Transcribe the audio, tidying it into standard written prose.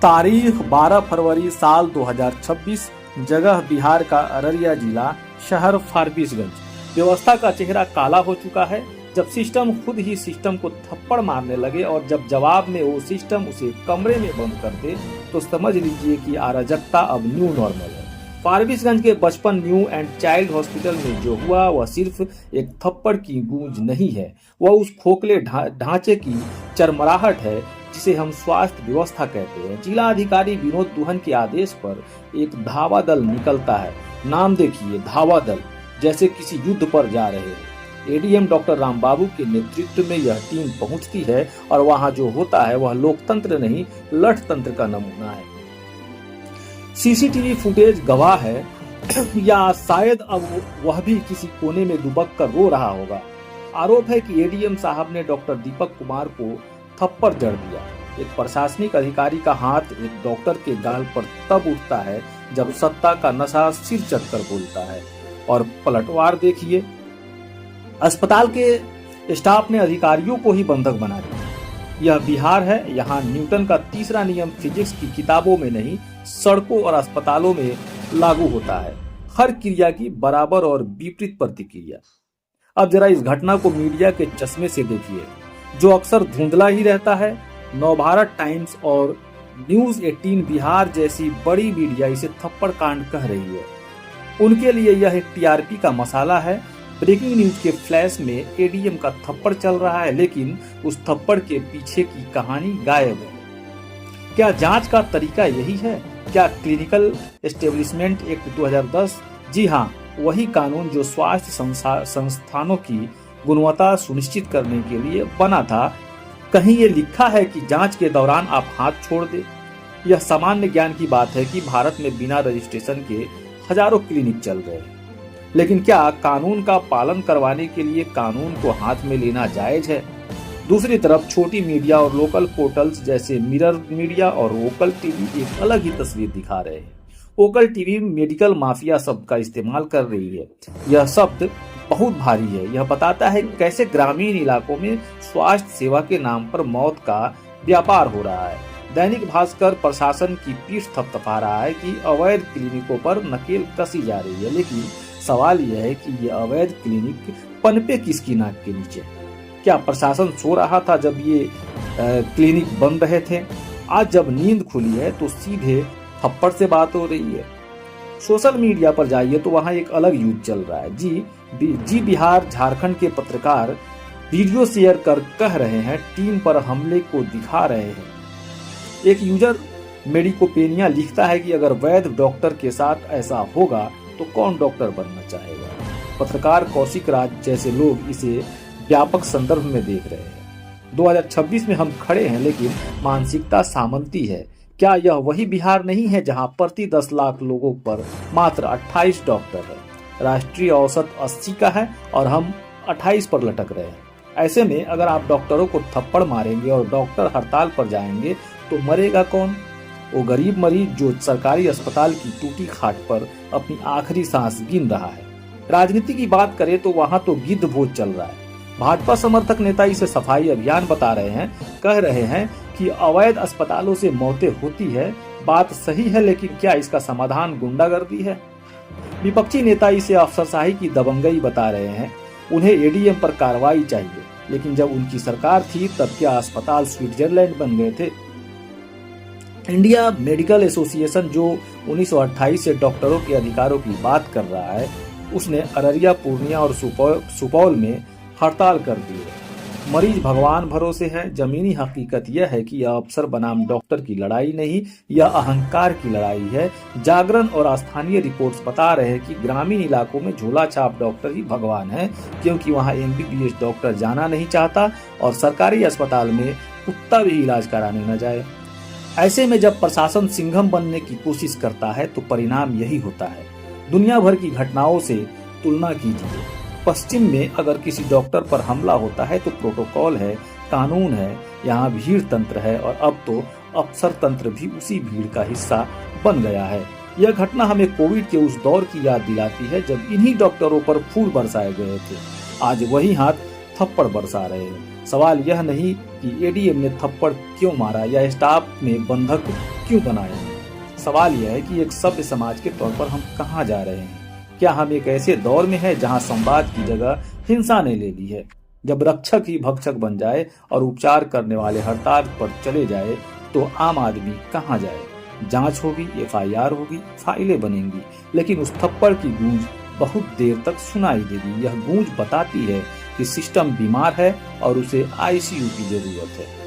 तारीख 12 फरवरी साल 2026, जगह बिहार का अररिया जिला, शहर फारबिसगंज। व्यवस्था का चेहरा काला हो चुका है जब सिस्टम खुद ही सिस्टम को थप्पड़ मारने लगे और जब जवाब में वो सिस्टम उसे कमरे में बंद कर दे तो समझ लीजिए कि अराजकता अब न्यू नॉर्मल है। फारबिसगंज के बचपन न्यू एंड चाइल्ड हॉस्पिटल में जो हुआ वह सिर्फ एक थप्पड़ की गूंज नहीं है, वह उस खोखले ढांचे की चरमराहट है जिसे हम स्वास्थ्य व्यवस्था कहते हैं। जिला अधिकारी विनोद दुहन के आदेश पर एक धावा दल निकलता है। नाम देखिए, धावा दल, जैसे किसी युद्ध पर जा रहे हैं। एडीएम डॉक्टर रामबाबू के नेतृत्व में यह टीम पहुंचती है और वहां जो होता है वह लोकतंत्र नहीं, लठतंत्र का नमूना है। सीसीटीवी फुटेज गवाह है या शायद अब वह भी किसी कोने में दुबक कर रो रहा होगा। आरोप है कि एडीएम साहब ने डॉक्टर दीपक कुमार को थप्पड़ जड़ दिया। एक प्रशासनिक अधिकारी का हाथ एक डॉक्टर के गाल पर तब उठता है जब सत्ता का नशा सिर चढ़कर बोलता है। और पलटवार देखिए, अस्पताल के स्टाफ ने अधिकारियों को ही बंधक बना दिया। यह बिहार है, यहाँ न्यूटन का तीसरा नियम फिजिक्स की किताबों में नहीं, सड़कों और अस्पतालों में लागू होता है। हर क्रिया की बराबर और विपरीत प्रतिक्रिया। अब जरा इस घटना को मीडिया के चश्मे से देखिए, जो अक्सर धुंधला ही रहता है। नवभारत टाइम्स और न्यूज 18 बिहार जैसी बड़ी मीडिया इसे थप्पड़ कांड कह रही है। उनके लिए यह एक टीआरपी का मसाला है। ब्रेकिंग न्यूज के फ्लैश में एडीएम का थप्पड़ चल रहा है, लेकिन उस थप्पड़ के पीछे की कहानी गायब है। क्या जांच का तरीका यही है? क्या क्लिनिकल एस्टेब्लिशमेंट एक्ट 2010? जी हाँ, वही कानून जो स्वास्थ्य संस्थानों की गुणवत्ता सुनिश्चित करने के लिए बना था। कहीं ये लिखा है कि जांच के दौरान आप हाथ छोड़ दे? यह सामान्य ज्ञान की बात है कि भारत में बिना रजिस्ट्रेशन के हजारों क्लिनिक चल रहे हैं, लेकिन क्या कानून का पालन करवाने के लिए कानून को हाथ में लेना जायज है? दूसरी तरफ छोटी मीडिया और लोकल पोर्टल्स जैसे मिरर मीडिया और वोकल टीवी एक अलग ही तस्वीर दिखा रहे हैं। वोकल टीवी मेडिकल माफिया शब्द का इस्तेमाल कर रही है। यह शब्द बहुत भारी है। यह बताता है कैसे ग्रामीण इलाकों में स्वास्थ्य सेवा के नाम पर मौत का व्यापार हो रहा है। दैनिक भास्कर प्रशासन की पीठ थपथपा रहा है कि अवैध क्लिनिकों पर नकेल कसी जा रही है, लेकिन सवाल यह है कि ये अवैध क्लिनिक पनपे किसकी नाक के नीचे? क्या प्रशासन सो रहा था जब ये क्लिनिक बंद रहे थे? आज जब नींद खुली है तो सीधे थप्पड़ से बात हो रही है। सोशल मीडिया पर जाइए तो वहां एक अलग युद्ध चल रहा है। जी बिहार झारखंड के पत्रकार वीडियो शेयर कर कह रहे हैं, टीम पर हमले को दिखा रहे हैं। एक यूजर मेडिकोपेनिया लिखता है कि अगर वैध डॉक्टर के साथ ऐसा होगा तो कौन डॉक्टर बनना चाहेगा? पत्रकार कौशिक राज जैसे लोग इसे व्यापक संदर्भ में देख रहे हैं। 2026 में हम खड़े हैं, लेकिन मानसिकता सामंती है। क्या यह वही बिहार नहीं है जहां प्रति 10 लाख लोगों पर मात्र 28 डॉक्टर है? राष्ट्रीय औसत 80 का है और हम 28 पर लटक रहे हैं। ऐसे में अगर आप डॉक्टरों को थप्पड़ मारेंगे और डॉक्टर हड़ताल पर जाएंगे तो मरेगा कौन? वो गरीब मरीज जो सरकारी अस्पताल की टूटी खाट पर अपनी आखिरी सांस गिन रहा है। राजनीति की बात करें तो वहां तो गिद्ध भोज चल रहा है। भाजपा समर्थक नेता इसे सफाई अभियान बता रहे हैं, कह रहे हैं कि अवैध अस्पतालों से मौतें होती है। बात सही है, लेकिन क्या इसका समाधान गुंडागर्दी है? विपक्षी नेता इसे अफसरशाही की दबंगई बता रहे हैं। उन्हें एडीएम पर कार्रवाई चाहिए, लेकिन जब उनकी सरकार थी तब क्या अस्पताल स्विट्जरलैंड बन गए थे? इंडिया मेडिकल एसोसिएशन जो 1928 से डॉक्टरों के अधिकारों की बात कर रहा है, उसने अररिया, पूर्णिया और सुपौल में हड़ताल कर दी है। मरीज भगवान भरोसे है। जमीनी हकीकत यह है कि यह अफसर बनाम डॉक्टर की लड़ाई नहीं, यह अहंकार की लड़ाई है। जागरण और स्थानीय रिपोर्ट्स बता रहे हैं कि ग्रामीण इलाकों में झोला छाप डॉक्टर ही भगवान है, क्योंकि वहां एमबीबीएस डॉक्टर जाना नहीं चाहता और सरकारी अस्पताल में कुत्ता भी इलाज कराने न जाए। ऐसे में जब प्रशासन सिंघम बनने की कोशिश करता है तो परिणाम यही होता है। दुनिया भर की घटनाओं से तुलना कीजिए। पश्चिम में अगर किसी डॉक्टर पर हमला होता है तो प्रोटोकॉल है, कानून है। यहाँ भीड़ तंत्र है और अब तो अफसर तंत्र भी उसी भीड़ का हिस्सा बन गया है। यह घटना हमें कोविड के उस दौर की याद दिलाती है जब इन्हीं डॉक्टरों पर फूल बरसाए गए थे। आज वही हाथ थप्पड़ बरसा रहे हैं। सवाल यह नहीं कि एडीएम ने थप्पड़ क्यों मारा या स्टाफ ने बंधक क्यों बनाया। सवाल यह है कि एक सभ्य समाज के तौर पर हम कहाँ जा रहे हैं। क्या हम एक ऐसे दौर में हैं जहां संवाद की जगह हिंसा ने ले ली है। जब रक्षक ही भक्षक बन जाए और उपचार करने वाले हड़ताल पर चले जाए तो आम आदमी कहाँ जाए। जांच होगी, एफआईआर होगी, फाइलें बनेंगी, लेकिन उस थप्पड़ की गूंज बहुत देर तक सुनाई देगी। यह गूंज बताती है कि सिस्टम बीमार है और उसे आईसीयू की जरूरत है।